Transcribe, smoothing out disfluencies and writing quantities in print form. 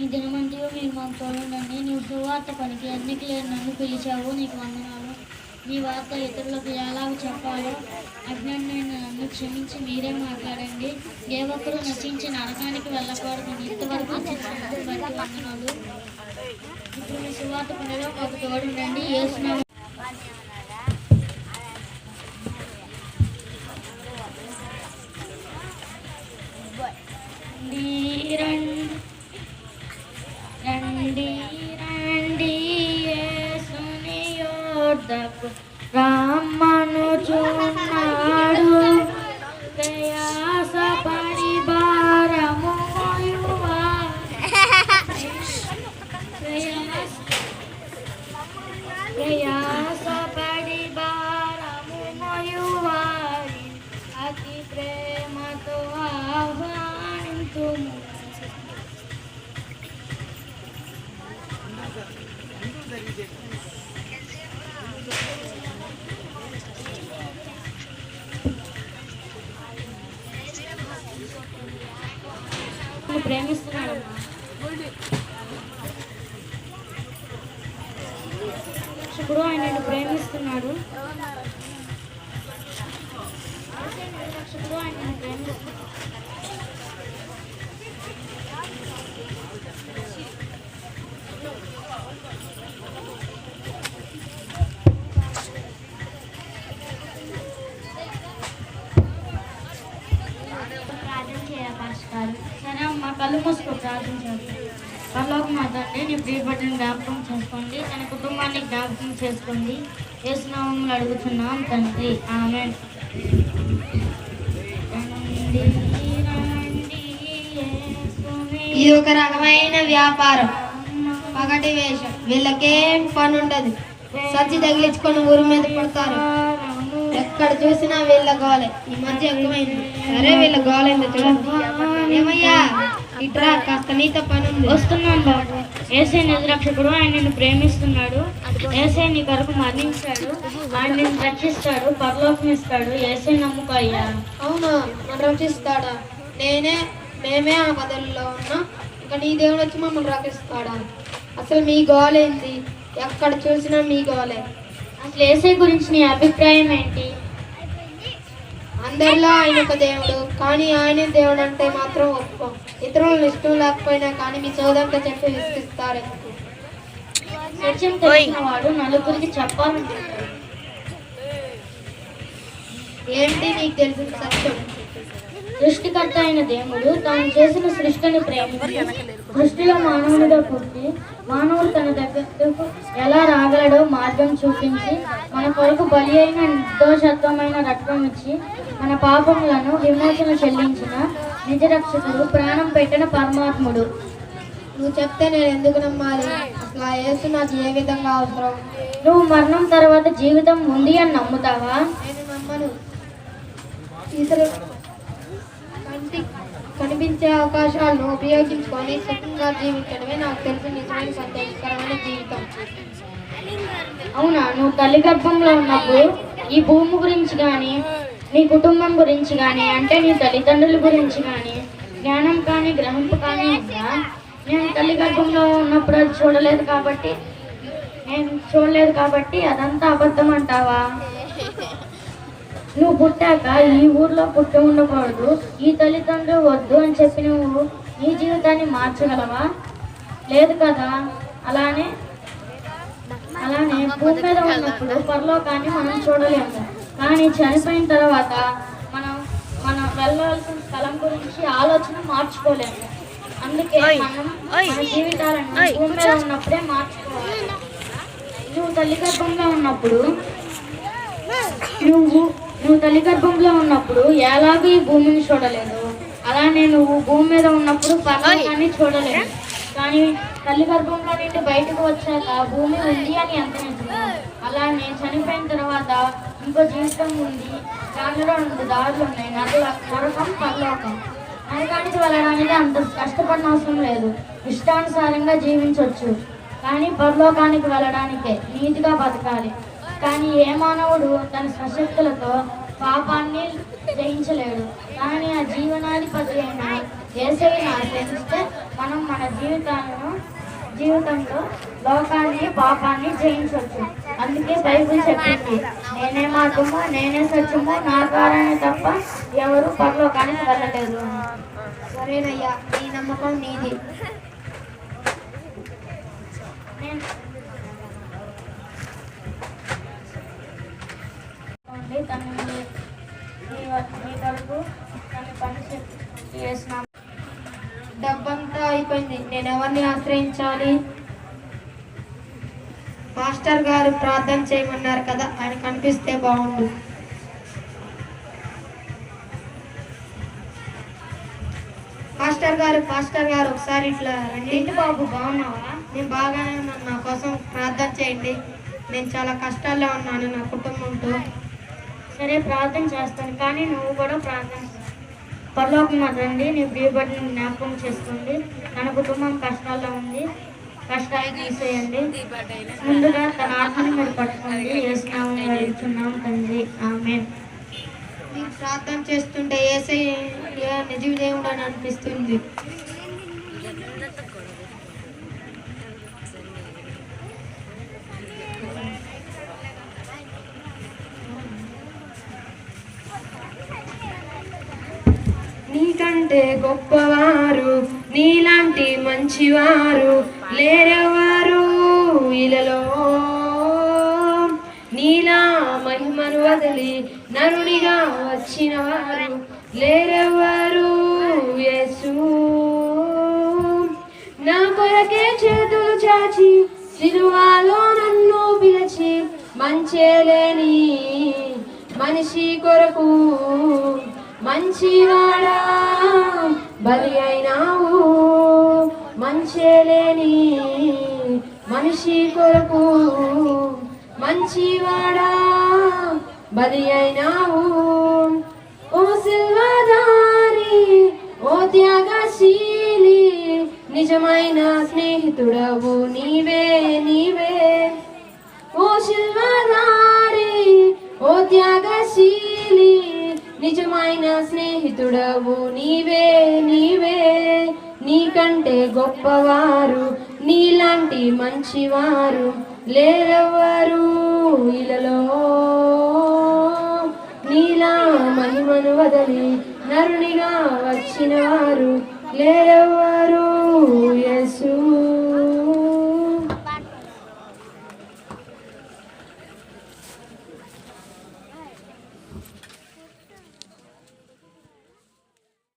ఈ దినమంతా మీరు మాకు తోడుండండి. నువ్వు సువార్త పనికి ఎన్నిక లేని నన్ను పిలిచావు, నీకు వందనాలు. నీ వార్త ఇతరులకు ఎలాగ చెప్పాలో అజ్ఞానమైన నన్ను క్షమించి మీరే మాట్లాడండి. ఏ ఒక్కరూ నశించి నరకానికి వెళ్ళకూడదు. ఇంతవరకు బట్టి వందనాలు. ఇప్పుడు మీ సువార్త పనిలో మాకు తోడుండండి. యేసునామములో రండి రండి యేసుని యొద్దకు రమ్మనుచున్నాడు. ప్రయాసపడి భారము మోయువారి అతి ప్రేమతో ఆహ్వానింతుము. ప్రేమిస్తున్నాడు. ఇప్పుడు ఆయన ప్రేమిస్తున్నాడు. ఆయన ప్రేమిస్తున్నాడు. సరే అమ్మ, కళ్ళు మూసుకో, ప్రార్థించాలి. పరలోక మాతండి, నీ ప్రియబిడ్డని జ్ఞాపకం చేసుకోండి, తన కుటుంబాన్ని జ్ఞాపకం చేసుకోండి. యేసునామములో అడుగుతున్నాం తండ్రి, ఆమేన్. ఇది ఒక రకమైన వ్యాపారం, పగటి వేషం. వీళ్ళకేం పని ఉండదు, సచ్చి తగిలించుకొని ఊరు మీద పడతారు. ఎక్కడ చూసినా వీళ్ళ గోలే. ఈ మధ్య ఎక్కువైంది. సరే, వీళ్ళ గోలైంది చూడండి. ఏమయ్యా, ఇట్రా, కాస్త నీతో పని ఉంది. వస్తున్నాను బాబు. యేసే నిజరక్షకుడు, ఆయన నిన్ను ప్రేమిస్తున్నాడు. యేసే నీ కొరకు మరణించాడు, ఆయన నిన్ను రక్షిస్తాడు, పరలోకం ఇస్తాడు. యేసే నమ్ముకో అయ్యా. అవునా, నన్ను రక్షిస్తాడా? మేమే ఆ బదుల్లో ఉన్నా, ఇంకా నీ దేవుడు వచ్చి మమ్మల్ని రక్షిస్తాడా? అసలు మీ గోలేంది? ఎక్కడ చూసినా మీ గోలే. అసలు యేసే గురించి నీ అభిప్రాయం ఏంటి? అందరిలో ఆయన ఒక దేవుడు, కానీ ఆయనే దేవుడు అంటే మాత్రం ఒప్పుకో. ఇతరులను ఇష్టం లేకపోయినా కానీ మీ సోదరుతో చెప్పి విసిగిస్తారు. సత్యం తెలిసిన వాడు నలుగురికి చెప్పాలనుకుంటాడు. ఏంటి నీకు తెలిసిన సత్యం? సృష్టికర్త అయిన దేవుడు తాను చేసిన సృష్టిని ప్రేమించి సృష్టిలో మానవుడిగా పుట్టి మానవుడు తన దగ్గరకు ఎలా రాగలడో మార్గం చూపించి మన కొరకు బలి అయిన నిర్దోషత్వమైన రక్తం ఇచ్చి మన పాపములను విమోచన చెల్లించిన నిజరక్షకుడు, ప్రాణం పెట్టిన పరమాత్ముడు. నువ్వు చెప్తే నేను ఎందుకు నమ్మాలి? అసలు ఆ యేసు నాకు ఏ విధంగా అవసరం? నువ్వు మరణం తర్వాత జీవితం ఉంది అని నమ్ముతావా? నేను నమ్మను. ఇతరు కనిపించే అవకాశాలను ఉపయోగించుకొని సుఖంగా జీవించడమే నాకు తెలిసిన నిజమైన సంతోషకరమైన జీవితం. అవునా, నువ్వు తల్లి గర్భంలో ఉన్నప్పుడు ఈ భూమి గురించి కానీ నీ కుటుంబం గురించి కానీ, అంటే నీ తల్లిదండ్రుల గురించి కానీ జ్ఞానం కానీ గ్రహింపు కానీ ఉందా? నేను తల్లి గర్భంలో ఉన్నప్పుడు అది చూడలేదు కాబట్టి అదంతా అబద్ధం అంటావా? నువ్వు పుట్టాక ఈ ఊర్లో పుట్టి ఉండకూడదు, ఈ తల్లిదండ్రులు వద్దు అని చెప్పి నువ్వు నీ జీవితాన్ని మార్చగలవా? లేదు కదా. అలానే భూమి మీద ఉన్నప్పుడు పరలోకాన్ని మనం చూడలేము, కానీ చనిపోయిన తర్వాత మనం వెళ్ళవలసిన స్థలం గురించి ఆలోచన మార్చుకోలేము. అందుకే మనం మన జీవితాలను భూమి మీద ఉన్నప్పుడే మార్చుకోవాలి. నువ్వు తల్లి గర్భంలో ఉన్నప్పుడు ఎలాగో ఈ భూమిని చూడలేదు, అలానే నువ్వు భూమి మీద ఉన్నప్పుడు పరలోకాన్ని చూడలేదు. కానీ తల్లి గర్భంలో నుండి బయటకు వచ్చాక భూమి ఉంది అని ఎంత నిజమో, అలానే చనిపోయిన తర్వాత ఇంకో జీవితం ఉంది. దానిలో 2 దారులు ఉన్నాయి, నరకం, పరలోకం. నరకానికి వెళ్ళడానికి అంత కష్టపడిన అవసరం లేదు, ఇష్టానుసారంగా జీవించవచ్చు. కానీ పరలోకానికి వెళ్ళడానికే నీతిగా బతకాలి. కానీ ఏ మానవుడు తన స్వశక్తులతో పాపాన్ని జయించలేడు. కానీ ఆ జీవనాధిపతి అయిన యేసయ్యను ఆశ్రయిస్తే మనం మన జీవితంలో లోకాన్ని పాపాన్ని జయించవచ్చు. అందుకే బైబిల్ చెప్పింది, నేనే మార్గము, నేనే సత్యము, నా ద్వారానే తప్ప ఎవరు పరలోకానికి వెళ్ళలేదు. సరేనయ్యా, నీ నమ్మకం నీది. తను మీ కొరకు తను పని చేసిన డబ్బంతా అయిపోయింది, నేను ఎవరిని ఆశ్రయించాలి? మాస్టర్ గారు ప్రార్థన చేయమన్నారు కదా, ఆయన కనిపిస్తే బాగుండు. మాస్టర్ గారు ఒకసారి ఇట్లా రండి. ఏంటి బాబు, బాగున్నావా? నేను బాగానే ఉన్నాను, నా కోసం ప్రార్థన చేయండి. నేను చాలా కష్టాల్లో ఉన్నాను నా కుటుంబంతో. సరే, ప్రార్థన చేస్తాను, కానీ నువ్వు కూడా ప్రార్థన పరలోకం తండ్రి, నీ ప్రియబడిని జ్ఞాపకం చేసుకోండి. తన కుటుంబం కష్టాల్లో ఉంది, కష్టాలు తీసేయండి. ముందుగా తన ఆత్మని మీరు పట్టుకోండి. యేసునామములో అడుగుతున్నాం తండ్రి, ఆమేన్. మీరు ప్రార్థన చేస్తుంటే యేసయ్య నిజ దేవుడు అని అనిపిస్తుంది. నీకంటే గొప్పవారు, నీలాంటి మంచివారు లేరెవరు ఇలలో. నీలా మహిమను వదిలి నరునిగా వచ్చిన వారు లేరెవరు యేసు. నా కొరకే చేతులు చాచి సిలువలో నన్ను పిలిచి, మంచేలేని మనిషి కొరకు మంచివాడా బలి అయినావు. మంచేలేని మనిషి కొరకు మంచివాడా బలి అయినావు. ఓ సిల్వదారి, ఓ త్యాగశీలి, నిజమైన స్నేహితుడవు నీవే నీవే. ఓ సిల్వదారి, ఓ త్యాగశీలి, నిజమైన స్నేహితుడవు నీవే నీవే. నీకంటే గొప్పవారు, నీలాంటి మంచివారు లేరెవరు ఇలలో. నీలా మహిమను వదలి నరునిగా వచ్చిన వారు లేరెవరు